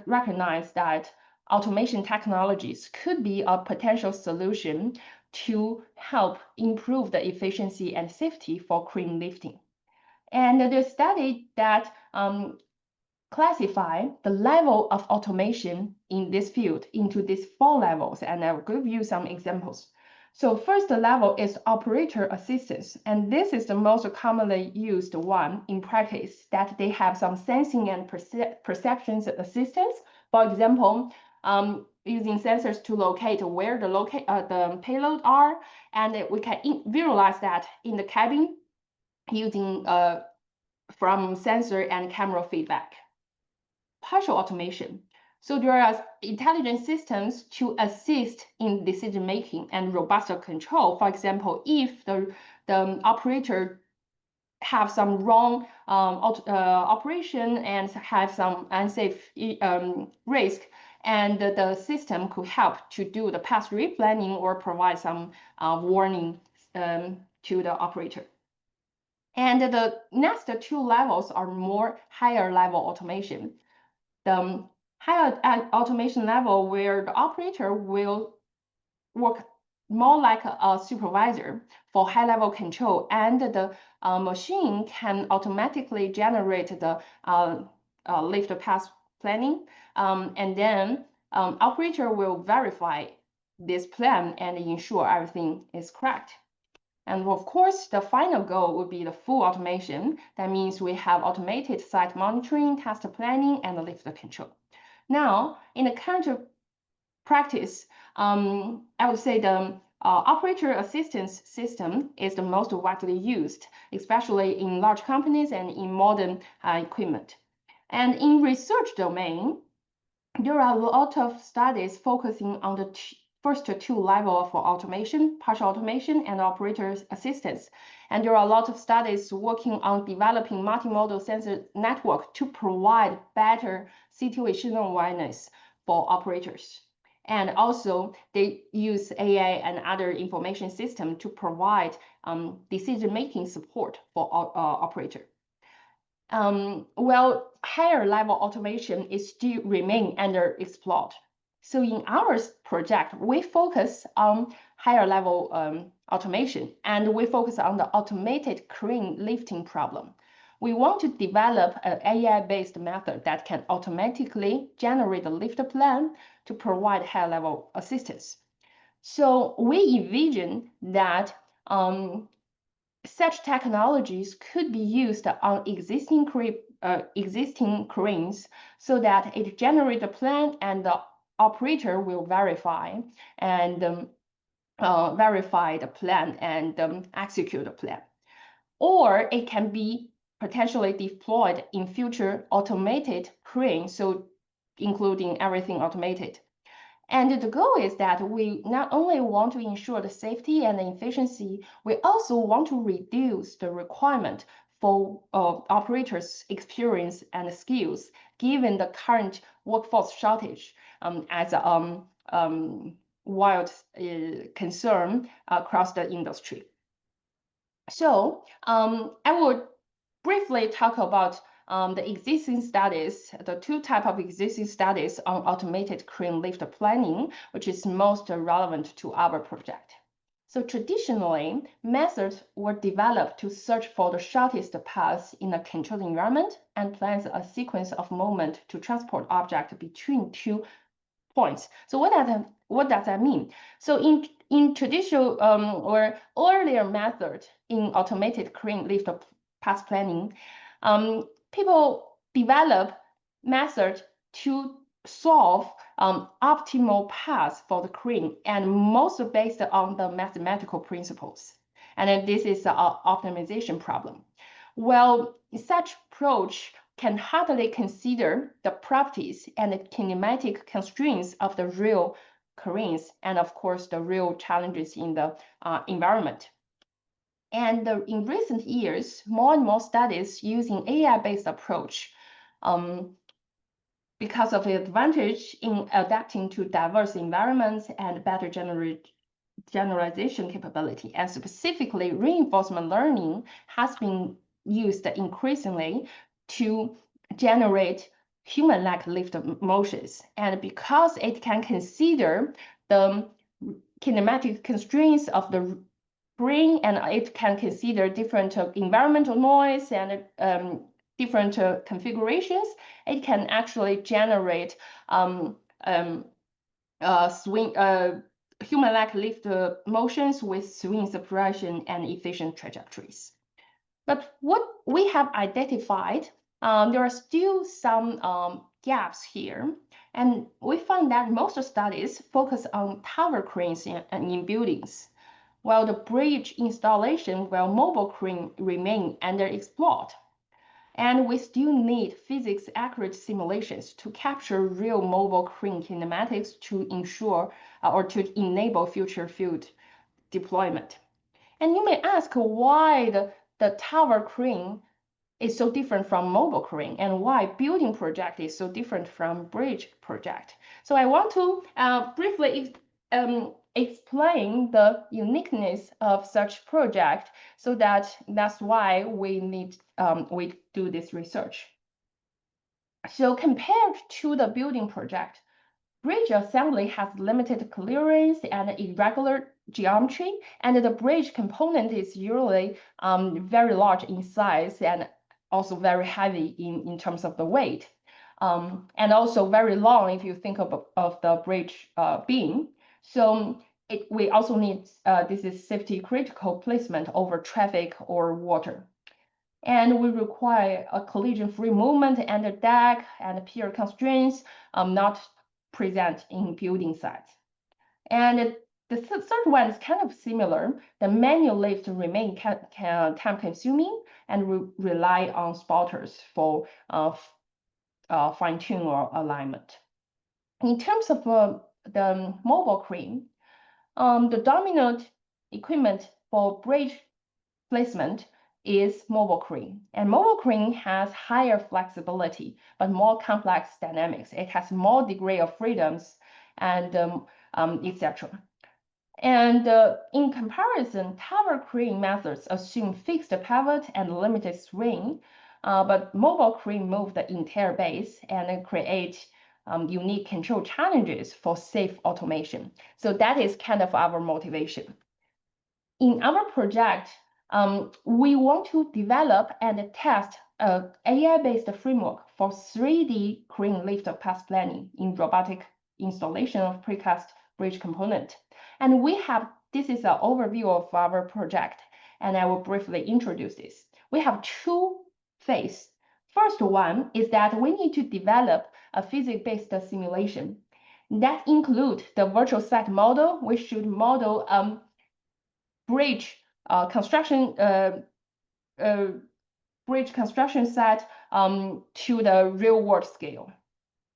recognized that automation technologies could be a potential solution to help improve the efficiency and safety for crane lifting. And the study that classify the level of automation in this field into these 4 levels, and I will give you some examples. So first level is operator assistance, and this is the most commonly used one in practice, that they have some sensing and perceptions assistance. For example, using sensors to locate where the payload are, and we can visualize that in the cabin using from sensor and camera feedback. Partial automation. So there are intelligent systems to assist in decision making and robust control. For example, if the operator have some wrong operation and have some unsafe risk, and the system could help to do the path replanning or provide some warning to the operator. And the next 2 levels are more higher level automation. The higher automation level, where the operator will work more like a supervisor for high level control, and the machine can automatically generate the lift path planning, and then operator will verify this plan and ensure everything is correct. And of course, the final goal would be the full automation. That means we have automated site monitoring, test planning, and lift control. Now, in the current practice, I would say the operator assistance system is the most widely used, especially in large companies and in modern equipment. And in research domain, there are a lot of studies focusing on the first 2 levels for automation, partial automation, and operator assistance. And there are a lot of studies working on developing multimodal sensor network to provide better situational awareness for operators. And also, they use AI and other information system to provide decision-making support for operator. Well, higher level automation is still remain underexplored. So in our project, we focus on higher level automation, and we focus on the automated crane lifting problem. We want to develop an AI-based method that can automatically generate a lift plan to provide high-level assistance. So we envision that such technologies could be used on existing cranes, so that it generates a plan and the operator will verify and verify the plan and execute the plan. Or it can be potentially deployed in future automated cranes, so including everything automated. And the goal is that we not only want to ensure the safety and the efficiency, we also want to reduce the requirement for operators' experience and skills, given the current workforce shortage as a wild concern across the industry. So I will briefly talk about the existing studies, the 2 types of existing studies on automated crane lift planning, which is most relevant to our project. So traditionally, methods were developed to search for the shortest path in a controlled environment and plan a sequence of movement to transport object between two points. So what does that mean? So in traditional or earlier method in automated crane lift path planning, people develop method to solve optimal paths for the crane, and most based on the mathematical principles. And then this is an optimization problem. Well, such approach can hardly consider the properties and the kinematic constraints of the real cranes, and of course the real challenges in the environment. And in recent years, more and more studies using AI-based approach because of the advantage in adapting to diverse environments and better generalization capability. And specifically, reinforcement learning has been used increasingly to generate human-like lift motions. And because it can consider the kinematic constraints of the brain, and it can consider different environmental noise and different configurations, it can actually generate human-like lift motions with swing separation and efficient trajectories. But what we have identified, there are still some gaps here. And we find that most studies focus on tower cranes in buildings, while the bridge installation while mobile crane remain underexplored. And we still need physics-accurate simulations to capture real mobile crane kinematics to ensure or to enable future field deployment. And you may ask why the tower crane is so different from mobile crane and why building project is so different from bridge project. So I want to briefly explain the uniqueness of such project, so that's why we do this research. So compared to the building project, bridge assembly has limited clearance and irregular geometry, and the bridge component is usually very large in size and also very heavy in terms of the weight, and also very long if you think of the bridge beam. So we also need, this is safety critical placement over traffic or water. And we require a collision-free movement and the deck and pier constraints not present in building sites. And the third one is kind of similar. The manual lift remain time-consuming and rely on spotters for fine-tune or alignment. In terms of the mobile crane, the dominant equipment for bridge placement is mobile crane. And mobile crane has higher flexibility, but more complex dynamics. It has more degree of freedoms and etc. And in comparison, tower crane methods assume fixed pivot and limited swing, but mobile crane move the entire base and create unique control challenges for safe automation. So that is kind of our motivation. In our project, we want to develop and test an AI-based framework for 3D crane lift path planning in robotic installation of precast bridge component. And this is an overview of our project, and I will briefly introduce this. We have two phases. First one is that we need to develop a physics-based simulation. That includes the virtual site model. We should model bridge construction site to the real world scale.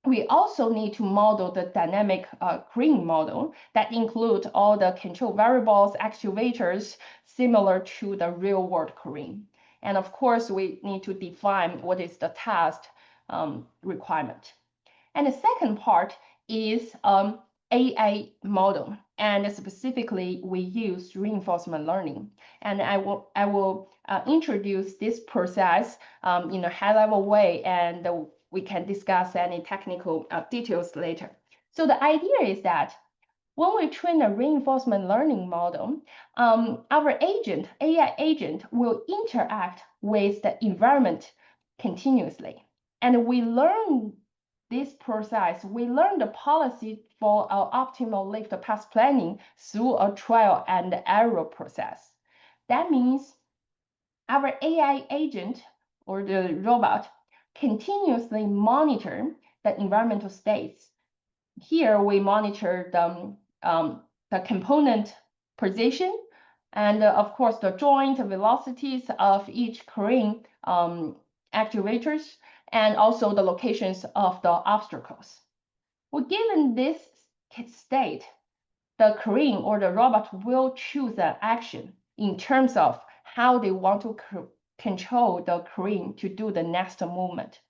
We also need to model the dynamic crane model that includes all the control variables, actuators, similar to the real world crane. And of course, we need to define what is the task requirement. And the second part is AI model, and specifically we use reinforcement learning. And I will introduce this process in a high-level way, and we can discuss any technical details later. So the idea is that when we train a reinforcement learning model, our AI agent, will interact with the environment continuously. And we learn this process, we learn the policy for our optimal lift path planning through a trial and error process. That means our AI agent or the robot continuously monitor the environmental states. Here we monitor the component position and of course the joint velocities of each crane actuators and also the locations of the obstacles. Well, given this state, the crane or the robot will choose an action in terms of how they want to control the crane to do the next movement.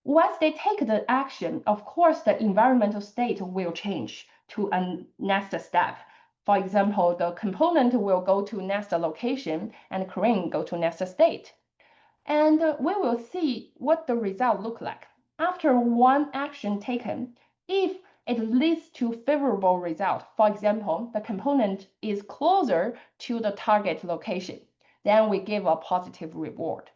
Once they take the action, of course, the environmental state will change to a next step. For example, the component will go to next location and crane go to next state. And we will see what the result look like. After one action taken, if it leads to favorable result, for example, the component is closer to the target location, then we give a positive reward.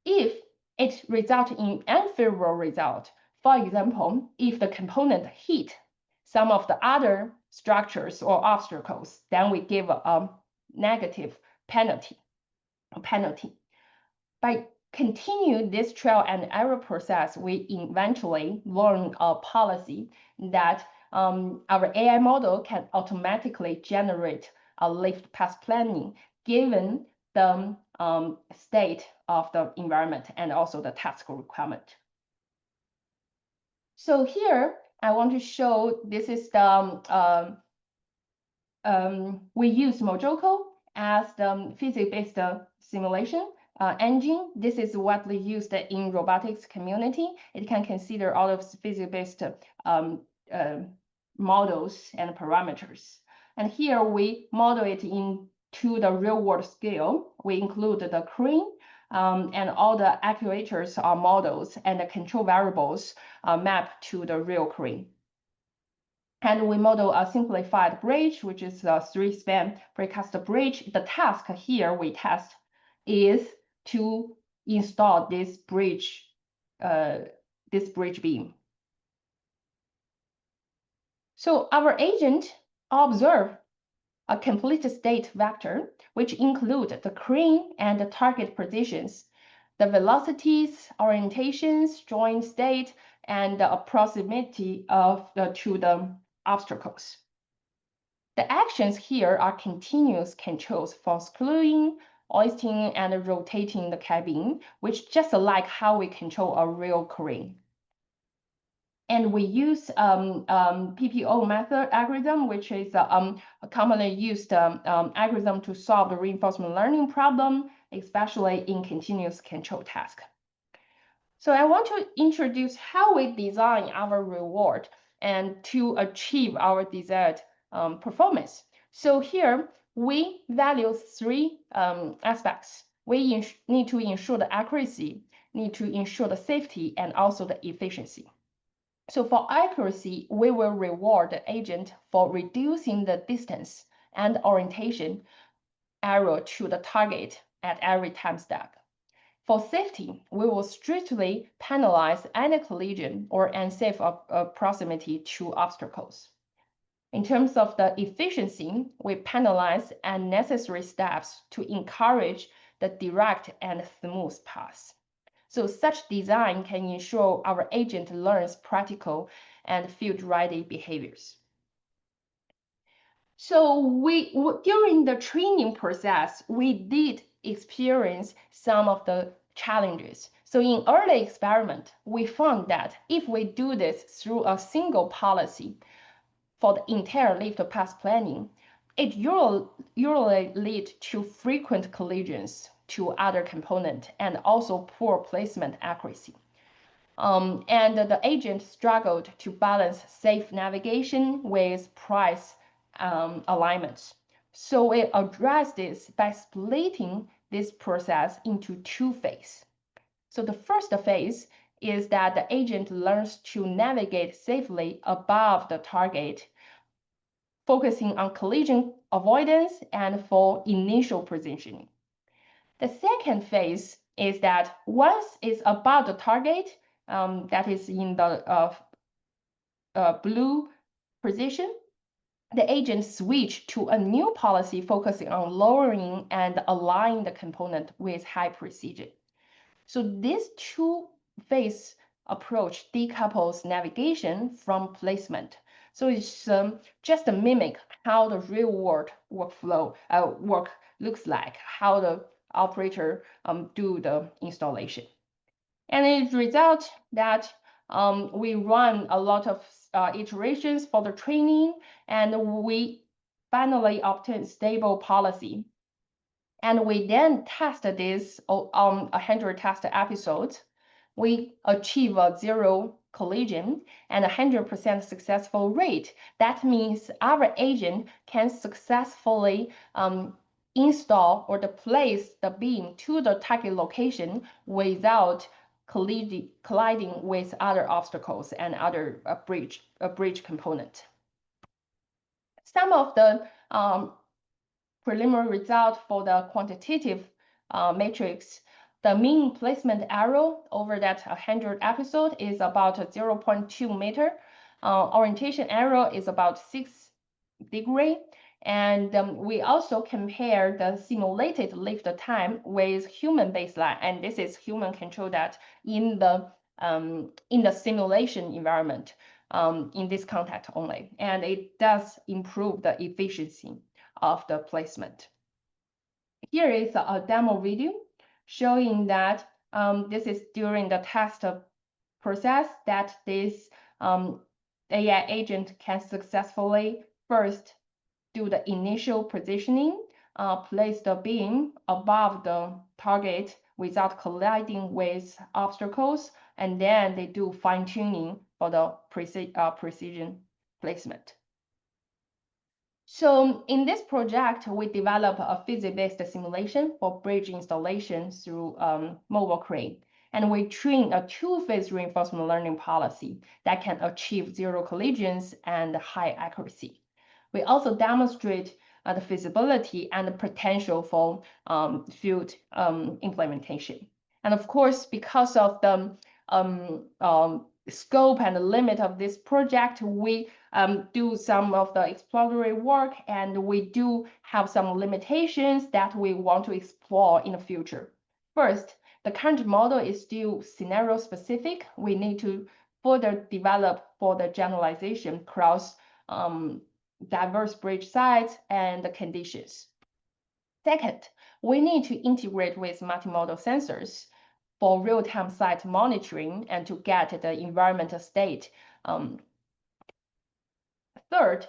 If it results in unfavorable result, for example, if the component hit some of the other structures or obstacles, then we give a negative penalty. By continuing this trial and error process, we eventually learn a policy that our AI model can automatically generate a lift path planning given the state of the environment and also the task requirement. So here I want to show this is the we use Mojoko as the physics-based simulation engine. This is widely used in robotics community. It can consider all of physics-based models and parameters. And here we model it into the real-world scale. We include the crane and all the actuators are models and the control variables mapped to the real crane. And we model a simplified bridge, which is a 3-span precast bridge. The task here we test is to install this bridge beam. So our agent observe a complete state vector, which include the crane and the target positions, the velocities, orientations, joint state, and the proximity to the obstacles. The actions here are continuous controls for screwing, hoisting, and rotating the cabin, which just like how we control a real crane. And we use PPO method algorithm, which is a commonly used algorithm to solve the reinforcement learning problem, especially in continuous control task. So I want to introduce how we design our reward and to achieve our desired performance. So here we value 3 aspects. We need to ensure the accuracy, need to ensure the safety, and also the efficiency. So for accuracy, we will reward the agent for reducing the distance and orientation error to the target at every time step. For safety, we will strictly penalize any collision or unsafe proximity to obstacles. In terms of the efficiency, we penalize unnecessary steps to encourage the direct and smooth path. So such design can ensure our agent learns practical and field-ready behaviors. So during the training process, we did experience some of the challenges. So in early experiment, we found that if we do this through a single policy for the entire lift path planning, it usually leads to frequent collisions to other component and also poor placement accuracy. And the agent struggled to balance safe navigation with price alignments. So we addressed this by splitting this process into 2 phases. So the first phase is that the agent learns to navigate safely above the target focusing on collision avoidance and for initial positioning. The second phase is that once it's above the target, that is in the blue position, the agent switch to a new policy focusing on lowering and aligning the component with high precision. So this two-phase approach decouples navigation from placement. So it's just a mimic how the real world workflow work looks like, how the operator do the installation. And it results that we run a lot of iterations for the training, and we finally obtain stable policy. And we then test this on 100 test episodes. We achieve a 0 collision and 100% successful rate. That means our agent can successfully install or place the beam to the target location without colliding with other obstacles and other bridge component. Some of the preliminary result for the quantitative matrix, the mean placement error over that 100 episode is about 0.2 meter. Orientation error is about 6 degree. And we also compare the simulated lift time with human baseline, and this is human control that in the simulation environment in this context only, and it does improve the efficiency of the placement. Here is a demo video showing that this is during the test process that this AI agent can successfully first do the initial positioning, place the beam above the target without colliding with obstacles, and then they do fine-tuning for the precision placement. So in this project, we develop a physics-based simulation for bridge installation through mobile crane. And we train a two-phase reinforcement learning policy that can achieve 0 collisions and high accuracy. We also demonstrate the feasibility and the potential for field implementation. And of course, because of the scope and the limit of this project, we do some of the exploratory work, and we do have some limitations that we want to explore in the future. First, the current model is still scenario specific. We need to further develop for the generalization across diverse bridge sites and the conditions. Second, we need to integrate with multimodal sensors for real-time site monitoring and to get the environmental state. Third,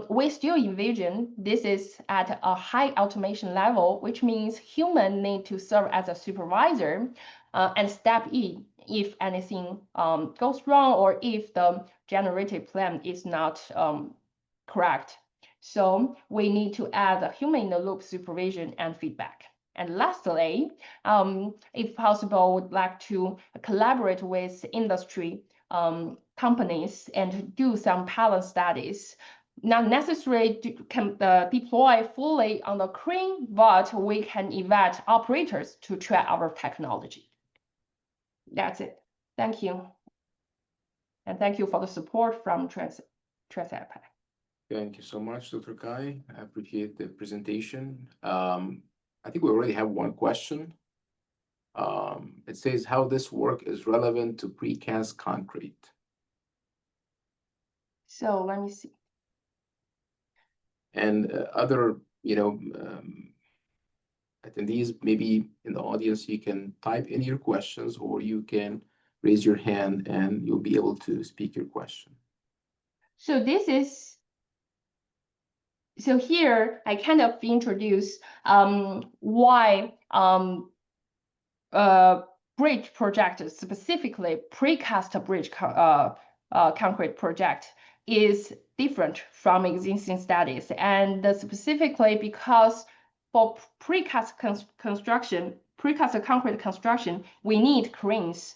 we still envision this is at a high automation level, which means humans need to serve as a supervisor and step in if anything goes wrong or if the generated plan is not correct. So we need to add a human-in-the-loop supervision and feedback. And lastly, if possible, would like to collaborate with industry companies and do some pilot studies. Not necessary to deploy fully on the crane, but we can invite operators to try our technology. That's it. Thank you. And thank you for the support from TRANS-IPIC. Thank you so much, Dr. Cai. I appreciate the presentation. I think we already have one question. It says how this work is relevant to precast concrete. So let me see. And other, attendees, maybe in the audience, you can type in your questions or you can raise your hand and you'll be able to speak your question. So this is, so here I kind of introduce why bridge project, specifically precast bridge concrete project, is different from existing studies, and specifically because for precast concrete construction, we need cranes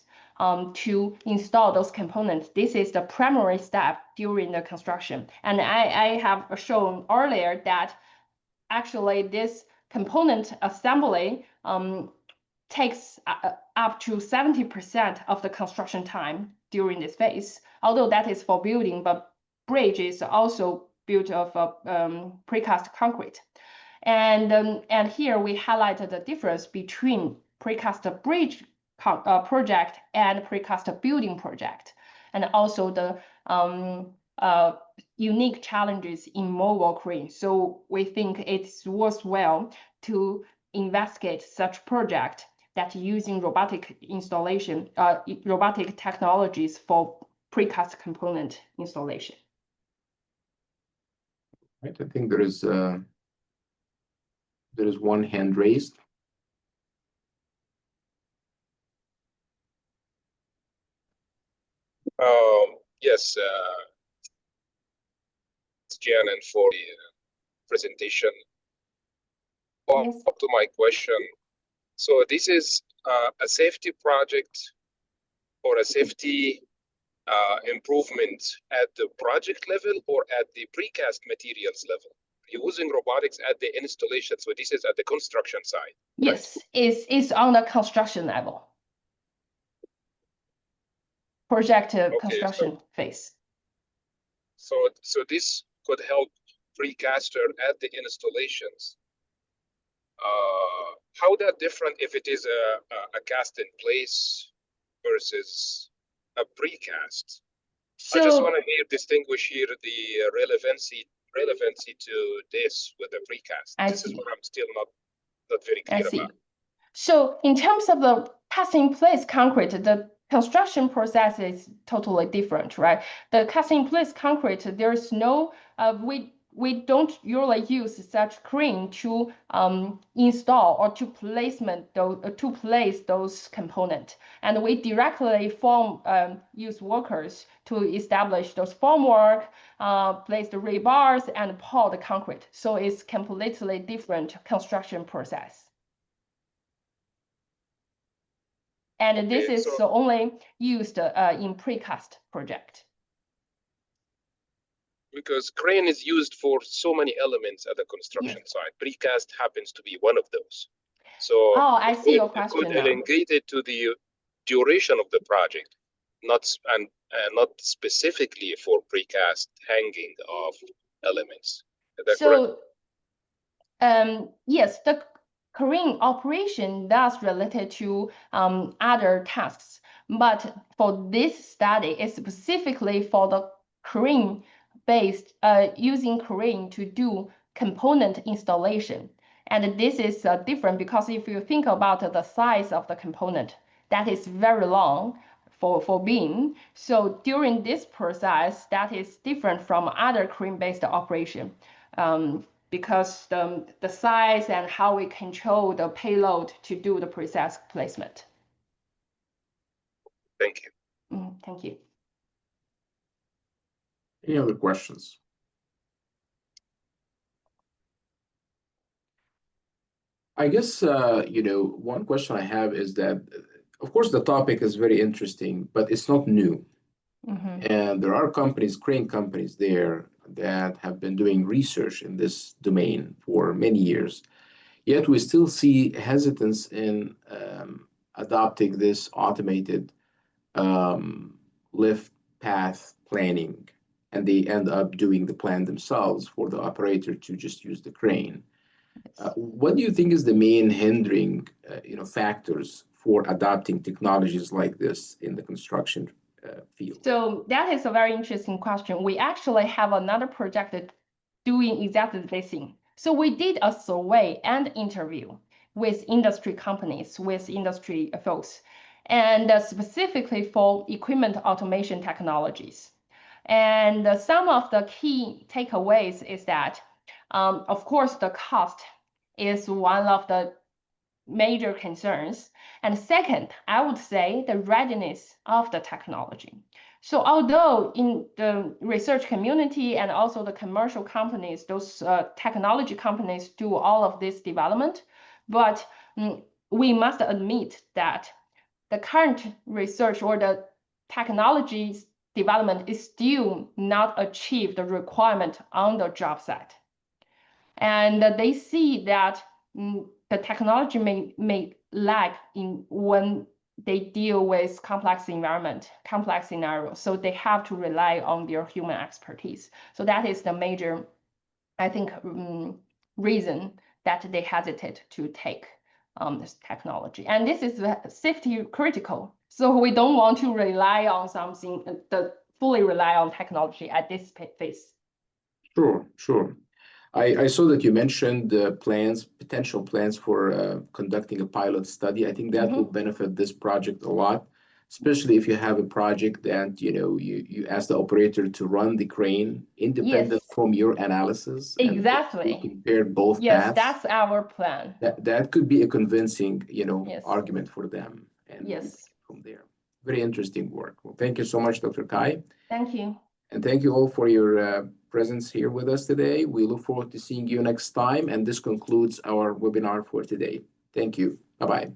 to install those components. This is the primary step during the construction. And I have shown earlier that actually this component assembly takes up to 70% of the construction time during this phase, although that is for building, but bridge is also built of precast concrete. And here we highlighted the difference between precast bridge project and precast building project, and also the unique challenges in mobile crane. So we think it's worthwhile to investigate such project that using robotic installation, robotic technologies for precast component installation. Right, I think there is one hand raised. Yes, it's Jiannan for the presentation. Yes. Up to my question. So this is a safety project or a safety improvement at the project level or at the precast materials level? Using robotics at the installation, so this is at the construction side. Yes, it's on the construction level. Project construction phase. So this could help precaster at the installations. How that different if it is a cast in place versus a precast? So, I just want to distinguish here the relevancy to this with the precast. This is what I'm still not very clear about. So in terms of the cast in place concrete, the construction process is totally different, right? The cast in place concrete, there's no we don't usually use such crane to install or to place those components, and we directly use workers to establish those formwork, place the rebars, and pour the concrete. So it's completely different construction process. And this is only used in precast project. Because crane is used for so many elements at the construction side. Precast happens to be one of those. So I see your question. Could elongate it to the duration of the project, not specifically for precast hanging of elements. Is that correct? Yes, the crane operation does related to other tasks, but for this study, it's specifically for the crane based using crane to do component installation. And this is different because if you think about the size of the component, that is very long for beam. So during this process, that is different from other crane based operation. Because the size and how we control the payload to do the precise placement. Thank you. Thank you. Any other questions? I guess, one question I have is that, of course, the topic is very interesting, but it's not new. And there are companies, crane companies there that have been doing research in this domain for many years. Yet we still see hesitance in adopting this automated lift path planning, and they end up doing the plan themselves for the operator to just use the crane. What do you think is the main hindering factors for adopting technologies like this in the construction field? So that is a very interesting question. We actually have another project doing exactly the same. So we did a survey and interview with industry companies, with industry folks, and specifically for equipment automation technologies. And some of the key takeaways is that, of course, the cost is one of the major concerns. And second, I would say the readiness of the technology. So although in the research community and also the commercial companies, those technology companies do all of this development, but we must admit that the current research or the technology development is still not achieve the requirement on the job site. And they see that the technology may lag in when they deal with complex environment, complex scenarios. So they have to rely on their human expertise. So that is the major, I think, reason that they hesitate to take this technology. And this is safety critical. So we don't want to rely on something, fully rely on technology at this phase. Sure, sure. I saw that you mentioned potential plans for conducting a pilot study. I think that will benefit this project a lot, especially if you have a project that, you ask the operator to run the crane independent from your analysis. Exactly. And compare both yes, paths. That's our plan. That could be a convincing, Yes. argument for them. And yes. from there. Very interesting work. Well, thank you so much, Dr. Cai. Thank you. And thank you all for your presence here with us today. We look forward to seeing you next time. And this concludes our webinar for today. Thank you. Bye-bye.